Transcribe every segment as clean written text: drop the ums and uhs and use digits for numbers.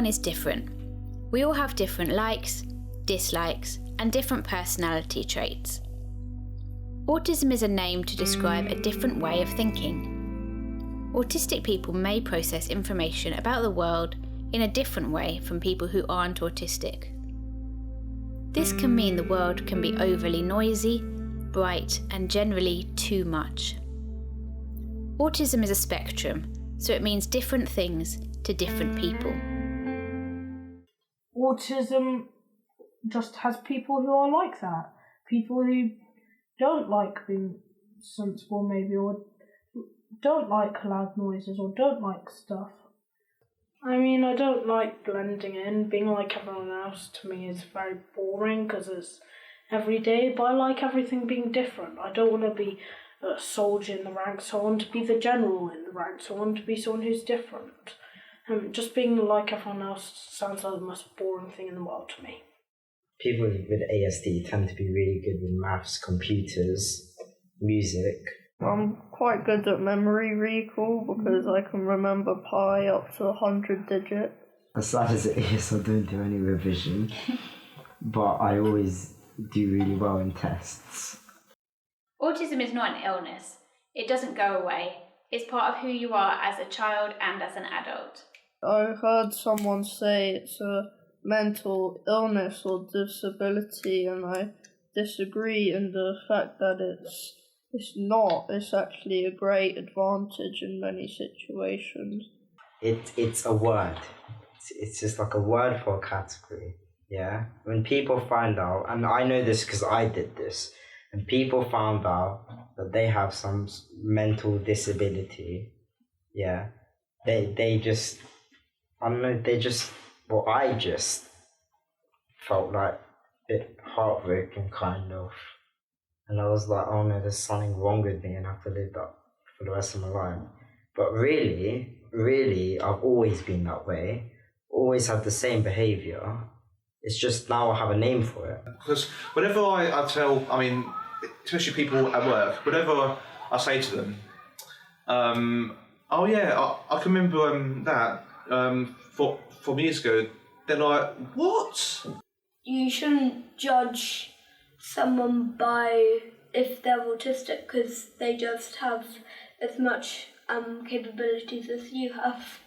Everyone is different. We all have different likes, dislikes, and different personality traits. Autism is a name to describe a different way of thinking. Autistic people may process information about the world in a different way from people who aren't autistic. This can mean the world can be overly noisy, bright, and generally too much. Autism is a spectrum, so it means different things to different people. Autism just has people who are like that. People who don't like being sensible maybe, or don't like loud noises, or don't like stuff. I mean, I don't like blending in. Being like everyone else to me is very boring because it's every day, but I like everything being different. I don't want to be a soldier in the ranks. I want to be the general in the ranks. I want to be someone who's different. Just being like everyone else sounds like the most boring thing in the world to me. People with ASD tend to be really good with maths, computers, music. I'm quite good at memory recall because I can remember pi up to 100 digits. As sad as it is, I don't do any revision, but I always do really well in tests. Autism is not an illness. It doesn't go away. It's part of who you are as a child and as an adult. I heard someone say it's a mental illness or disability, and I disagree in the fact that it's not. It's actually a great advantage in many situations. It's a word. It's just like a word for a category, yeah? When people find out, and I know this because I did this, and people found out that they have some mental disability, yeah, they just, I don't know, I just felt like a bit heartbroken, kind of. And I was like, oh no, there's something wrong with me and I have to live that for the rest of my life. But really, I've always been that way, always had the same behaviour. It's just now I have a name for it. Because whenever I tell, I mean, especially people at work, whenever I say to them, oh yeah, I can remember that from years ago, they're like, what? You shouldn't judge someone by if they're autistic because they just have as much capabilities as you have.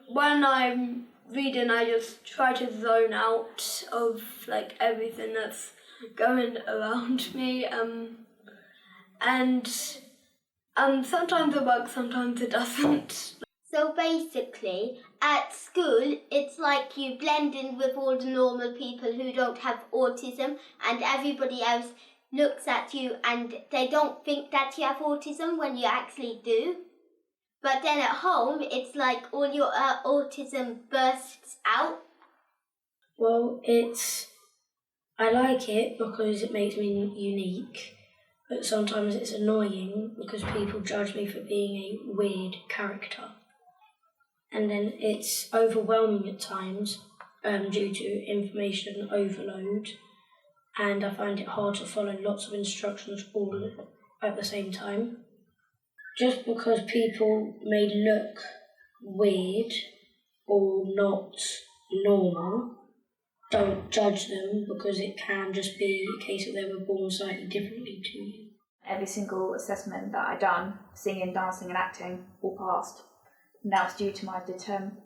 When I'm reading, I just try to zone out of like everything that's going around me, and sometimes it works, sometimes it doesn't. So basically, at school, it's like you blend in with all the normal people who don't have autism, and everybody else looks at you and they don't think that you have autism when you actually do. But then at home, it's like all your autism bursts out. Well, I like it because it makes me unique, but sometimes it's annoying because people judge me for being a weird character. And then it's overwhelming at times due to information overload, and I find it hard to follow lots of instructions all at the same time. Just because people may look weird or not normal, don't judge them because it can just be a case of they were born slightly differently to you. Every single assessment that I done, singing, dancing and acting, all passed. And that was due to my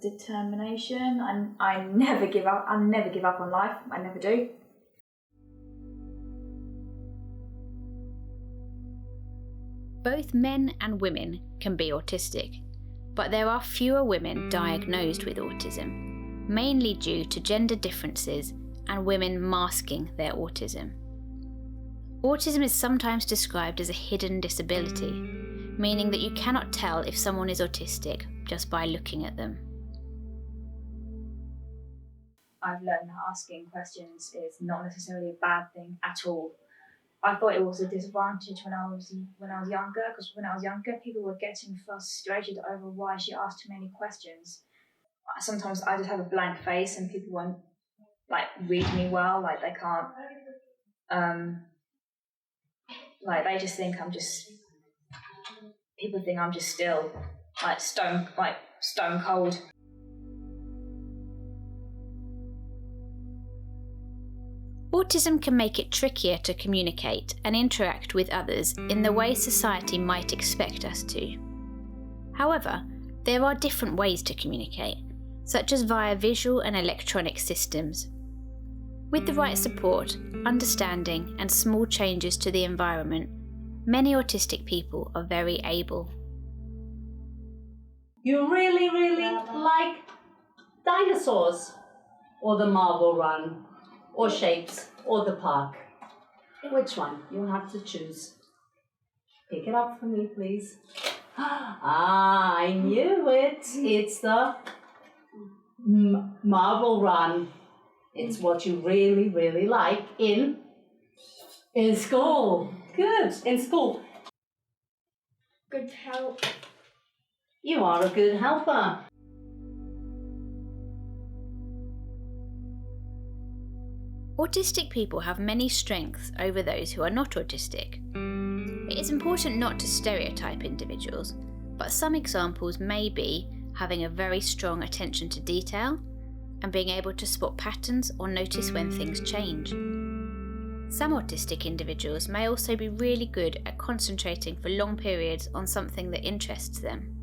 determination. I never give up. I never give up on life. I never do. Both men and women can be autistic, but there are fewer women diagnosed with autism, mainly due to gender differences and women masking their autism. Autism is sometimes described as a hidden disability, meaning that you cannot tell if someone is autistic just by looking at them. I've learned that asking questions is not necessarily a bad thing at all. I thought it was a disadvantage when I was younger, because when I was younger, people were getting frustrated over why she asked too many questions. Sometimes I just have a blank face and people won't read me well, they can't, they just think people think I'm just still stone cold. Autism can make it trickier to communicate and interact with others in the way society might expect us to. However, there are different ways to communicate, such as via visual and electronic systems. With the right support, understanding, and small changes to the environment, many autistic people are very able. You really, really like dinosaurs, or the marble run, or shapes, or the park. Which one? You'll have to choose. Pick it up for me, please. Ah, I knew it. It's the marble run. It's what you really, really like in school. Good, in school. Good help. You are a good helper. Autistic people have many strengths over those who are not autistic. It is important not to stereotype individuals, but some examples may be having a very strong attention to detail and being able to spot patterns or notice when things change. Some autistic individuals may also be really good at concentrating for long periods on something that interests them.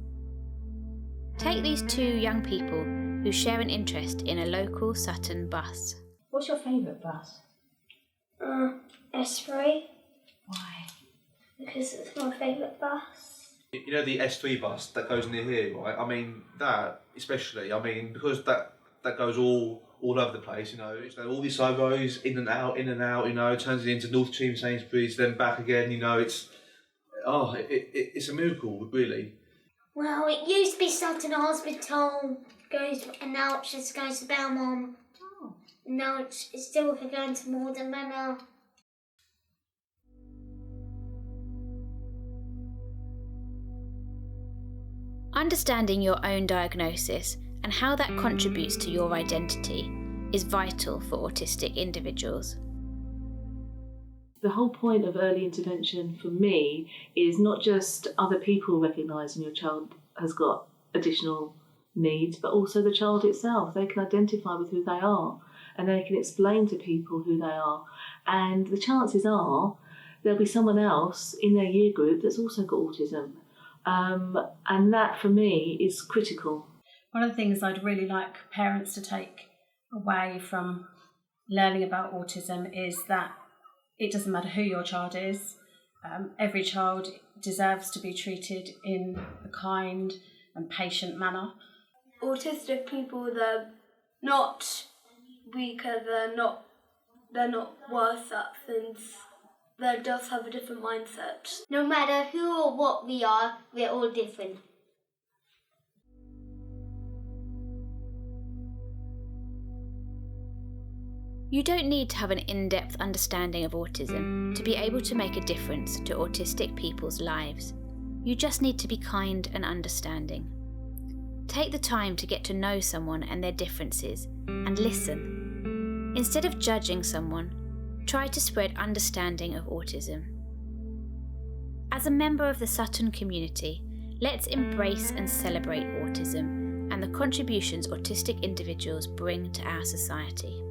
Take these two young people who share an interest in a local Sutton bus. What's your favourite bus? S3, Why? because it's my favourite bus. You know the S3 bus that goes near here, right? I mean, that especially, because that goes all over the place, it's all these side roads, in and out, turns it into North Cheam, Sainsbury's, then back again, it's a miracle, really. Well, it used to be Sutton Hospital, and now it just goes to Belmont. Oh. Now it's still going to Morden Manor. Understanding your own diagnosis and how that contributes to your identity is vital for autistic individuals. The whole point of early intervention for me is not just other people recognising your child has got additional needs, but also the child itself. They can identify with who they are and they can explain to people who they are. And the chances are there'll be someone else in their year group that's also got autism. And that for me is critical. One of the things I'd really like parents to take away from learning about autism is that it doesn't matter who your child is. Every child deserves to be treated in a kind and patient manner. Autistic people, they're not weaker, they're not worse at things. They just have a different mindset. No matter who or what we are, we're all different. You don't need to have an in-depth understanding of autism to be able to make a difference to autistic people's lives. You just need to be kind and understanding. Take the time to get to know someone and their differences and listen. Instead of judging someone, try to spread understanding of autism. As a member of the Sutton community, let's embrace and celebrate autism and the contributions autistic individuals bring to our society.